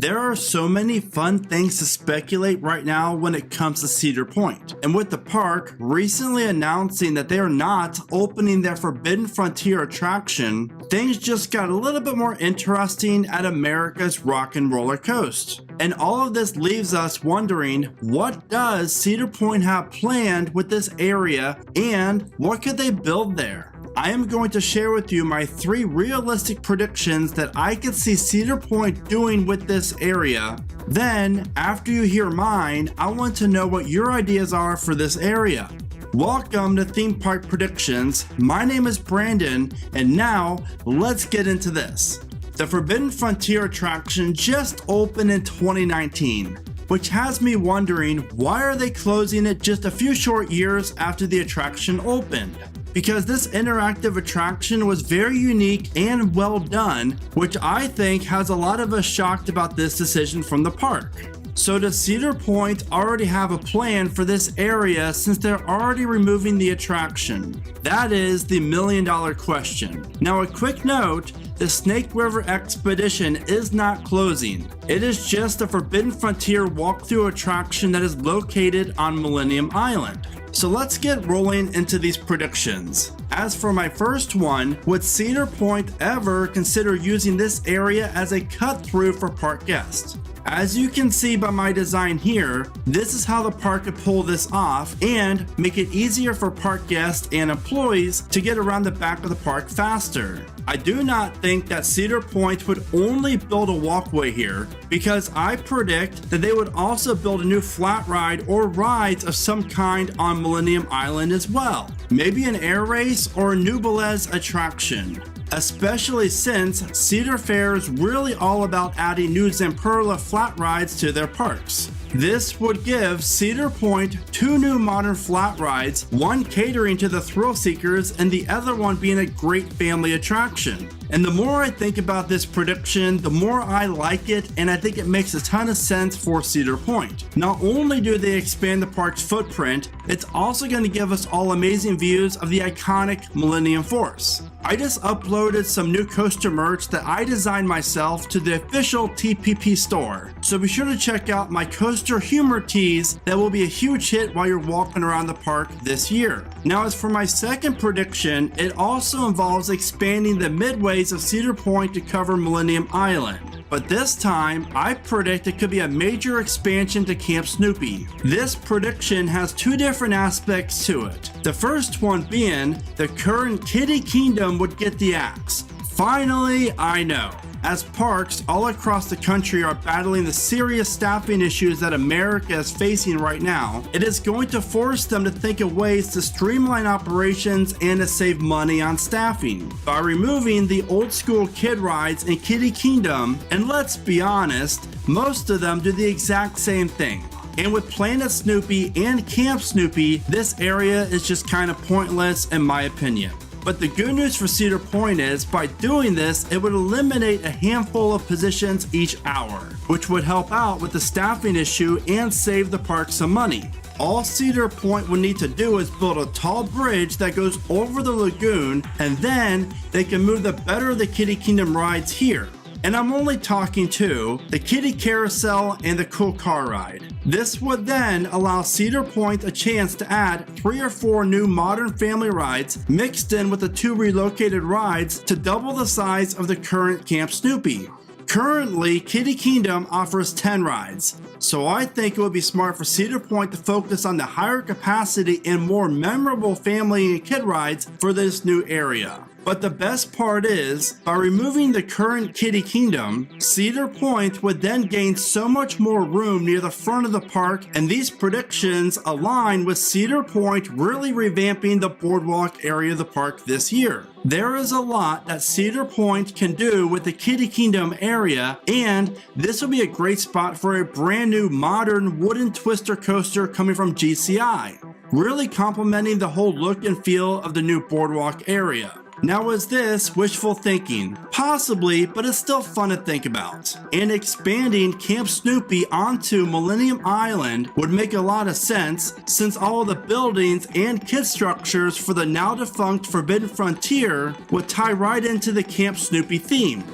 There are so many fun things to speculate right now when it comes to Cedar Point, and with the park recently announcing that they are not opening their Forbidden Frontier attraction, things just got a little bit more interesting at America's Rock and Roller Coaster. And all of this leaves us wondering, what does Cedar Point have planned with this area and what could they build there? I am going to share with you my 3 realistic predictions that I could see Cedar Point doing with this area. Then, after you hear mine, I want to know what your ideas are for this area. Welcome to Theme Park Predictions. My name is Brandon, and now let's get into this. The Forbidden Frontier attraction just opened in 2019, which has me wondering, why are they closing it just a few short years after the attraction opened? Because this interactive attraction was very unique and well done, which I think has a lot of us shocked about this decision from the park. So does Cedar Point already have a plan for this area since they're already removing the attraction? That is the million-dollar question. Now, a quick note, the Snake River Expedition is not closing. It is just a Forbidden Frontier walkthrough attraction that is located on Millennium Island. So let's get rolling into these predictions. As for my first one, would Cedar Point ever consider using this area as a cut-through for park guests? As you can see by my design here, this is how the park could pull this off and make it easier for park guests and employees to get around the back of the park faster. I do not think that Cedar Point would only build a walkway here, because I predict that they would also build a new flat ride or rides of some kind on Millennium Island as well. Maybe an air race or a Nubilez attraction. Especially since Cedar Fair is really all about adding new Zamperla flat rides to their parks. This would give Cedar Point 2 new modern flat rides, one catering to the thrill seekers and the other one being a great family attraction. And the more I think about this prediction, the more I like it, and I think it makes a ton of sense for Cedar Point. Not only do they expand the park's footprint, it's also going to give us all amazing views of the iconic Millennium Force. I just uploaded some new coaster merch that I designed myself to the official TPP store, so be sure to check out my coaster humor tees that will be a huge hit while you're walking around the park this year. Now, as for my second prediction, it also involves expanding the midways of Cedar Point to cover Millennium Island. But this time, I predict it could be a major expansion to Camp Snoopy. This prediction has 2 different aspects to it. The first one being, the current Kiddie Kingdom would get the axe. Finally, I know. As parks all across the country are battling the serious staffing issues that America is facing right now, it is going to force them to think of ways to streamline operations and to save money on staffing. By removing the old school kid rides in Kiddie Kingdom, and let's be honest, most of them do the exact same thing. And with Planet Snoopy and Camp Snoopy, this area is just kind of pointless in my opinion. But the good news for Cedar Point is, by doing this, it would eliminate a handful of positions each hour, which would help out with the staffing issue and save the park some money. All Cedar Point would need to do is build a tall bridge that goes over the lagoon, and then they can move the better of the Kiddie Kingdom rides here. And I'm only talking to the Kiddie Carousel and the Cool Car Ride. This would then allow Cedar Point a chance to add 3 or 4 new modern family rides mixed in with the 2 relocated rides to double the size of the current Camp Snoopy. Currently, Kiddie Kingdom offers 10 rides, so I think it would be smart for Cedar Point to focus on the higher capacity and more memorable family and kid rides for this new area. But the best part is, by removing the current Kiddie Kingdom, Cedar Point would then gain so much more room near the front of the park, and these predictions align with Cedar Point really revamping the boardwalk area of the park this year. There is a lot that Cedar Point can do with the Kiddie Kingdom area, and this will be a great spot for a brand new modern wooden twister coaster coming from GCI, really complementing the whole look and feel of the new boardwalk area. Now, is this wishful thinking? Possibly, but it's still fun to think about. And expanding Camp Snoopy onto Millennium Island would make a lot of sense, since all of the buildings and kid structures for the now defunct Forbidden Frontier would tie right into the Camp Snoopy theme.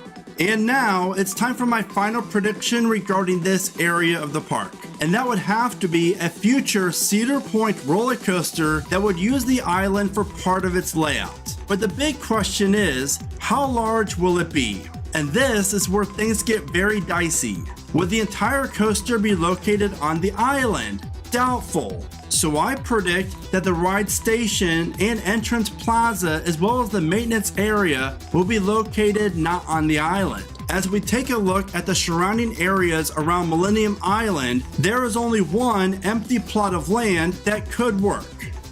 And now it's time for my final prediction regarding this area of the park. And that would have to be a future Cedar Point roller coaster that would use the island for part of its layout. But the big question is, how large will it be? And this is where things get very dicey. Would the entire coaster be located on the island? Doubtful. So I predict that the ride station and entrance plaza as well as the maintenance area will be located not on the island. As we take a look at the surrounding areas around Millennium Island, there is only one empty plot of land that could work.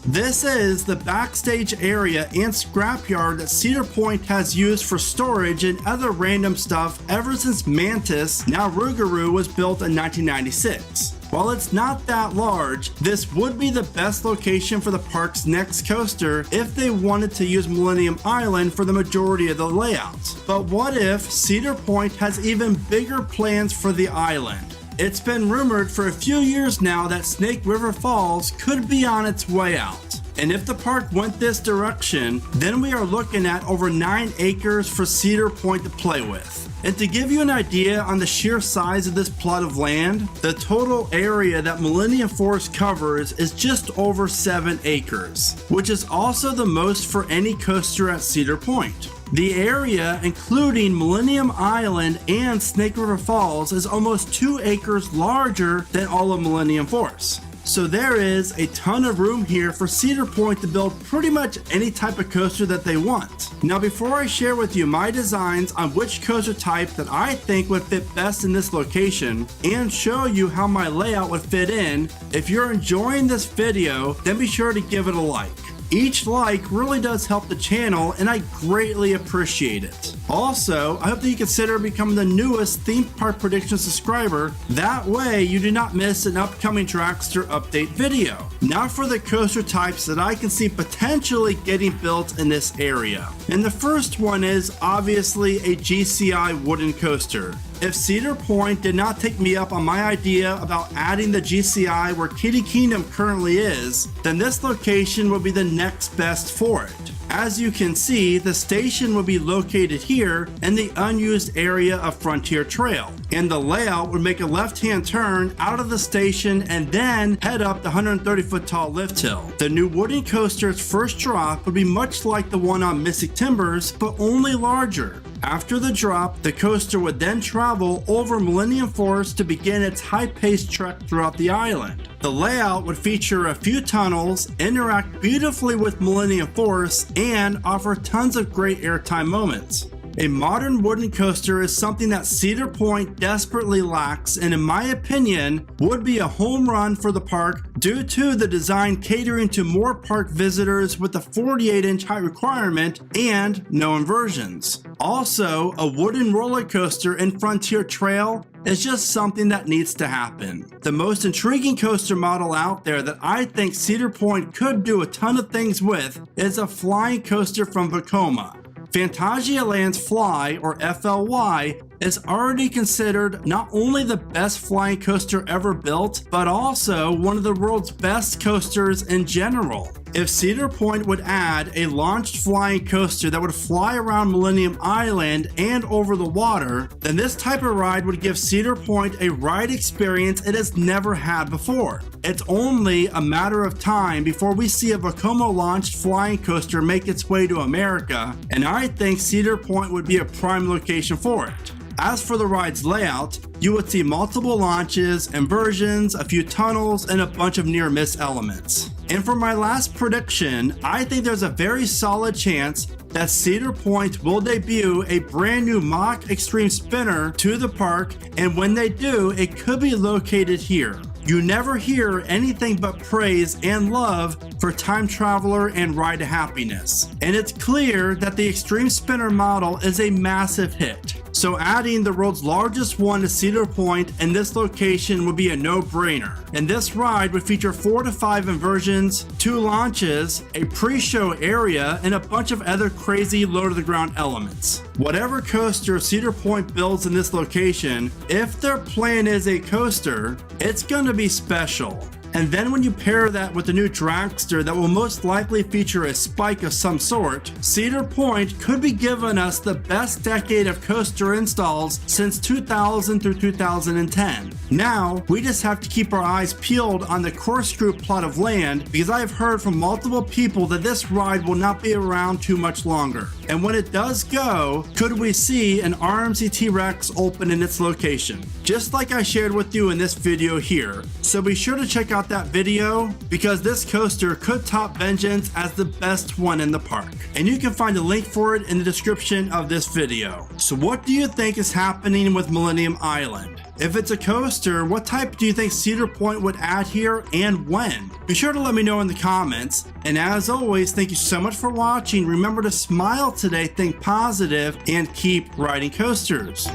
This is the backstage area and scrapyard that Cedar Point has used for storage and other random stuff ever since Mantis, now Rougarou, was built in 1996. While it's not that large, this would be the best location for the park's next coaster if they wanted to use Millennium Island for the majority of the layout. But what if Cedar Point has even bigger plans for the island? It's been rumored for a few years now that Snake River Falls could be on its way out. And if the park went this direction, then we are looking at over 9 acres for Cedar Point to play with. And to give you an idea on the sheer size of this plot of land, the total area that Millennium Force covers is just over 7 acres, which is also the most for any coaster at Cedar Point. The area, including Millennium Island and Snake River Falls, is almost 2 acres larger than all of Millennium Force. So there is a ton of room here for Cedar Point to build pretty much any type of coaster that they want. Now before I share with you my designs on which coaster type that I think would fit best in this location and show you how my layout would fit in, if you're enjoying this video, then be sure to give it a like. Each like really does help the channel and I greatly appreciate it. Also, I hope that you consider becoming the newest theme park prediction subscriber. That way you do not miss an upcoming Dragster update video. Now for the coaster types that I can see potentially getting built in this area. And the first one is obviously a GCI wooden coaster. If Cedar Point did not take me up on my idea about adding the GCI where Kitty Kingdom currently is, then this location would be the next best for it. As you can see, the station will be located here in the unused area of Frontier Trail, and the layout would make a left-hand turn out of the station and then head up the 130-foot tall lift hill. The new wooden coaster's first drop would be much like the one on Mystic Timbers, but only larger. After the drop, the coaster would then travel over Millennium Force to begin its high-paced trek throughout the island. The layout would feature a few tunnels, interact beautifully with Millennium Force, and offer tons of great airtime moments. A modern wooden coaster is something that Cedar Point desperately lacks and in my opinion would be a home run for the park due to the design catering to more park visitors with the 48-inch height requirement and no inversions. Also, a wooden roller coaster in Frontier Trail is just something that needs to happen. The most intriguing coaster model out there that I think Cedar Point could do a ton of things with is a flying coaster from Vekoma. Fantasialand's Fly, or FLY, is already considered not only the best flying coaster ever built, but also one of the world's best coasters in general. If Cedar Point would add a launched flying coaster that would fly around Millennium Island and over the water, then this type of ride would give Cedar Point a ride experience it has never had before. It's only a matter of time before we see a Vekoma launched flying coaster make its way to America, and I think Cedar Point would be a prime location for it. As for the ride's layout, you would see multiple launches, inversions, a few tunnels, and a bunch of near-miss elements. And for my last prediction, I think there's a very solid chance that Cedar Point will debut a brand new mock extreme spinner to the park, and when they do, it could be located here. You never hear anything but praise and love for Time Traveler and Ride to Happiness, and it's clear that the Extreme Spinner model is a massive hit. So adding the world's largest one to Cedar Point in this location would be a no-brainer. And this ride would feature 4 to 5 inversions, 2 launches, a pre-show area, and a bunch of other crazy low-to-the-ground elements. Whatever coaster Cedar Point builds in this location, if their plan is a coaster, it's going to be special. And then when you pair that with the new Dragster that will most likely feature a spike of some sort, Cedar Point could be giving us the best decade of coaster installs since 2000 through 2010. Now, we just have to keep our eyes peeled on the corkscrew plot of land because I have heard from multiple people that this ride will not be around too much longer. And when it does go, could we see an RMC T-Rex open in its location? Just like I shared with you in this video here. So be sure to check out that video because this coaster could top Vengeance as the best one in the park. And you can find a link for it in the description of this video. So what do you think is happening with Millennium Island? If it's a coaster, what type do you think Cedar Point would add here and when? Be sure to let me know in the comments. And as always, thank you so much for watching. Remember to smile today, think positive, and keep riding coasters.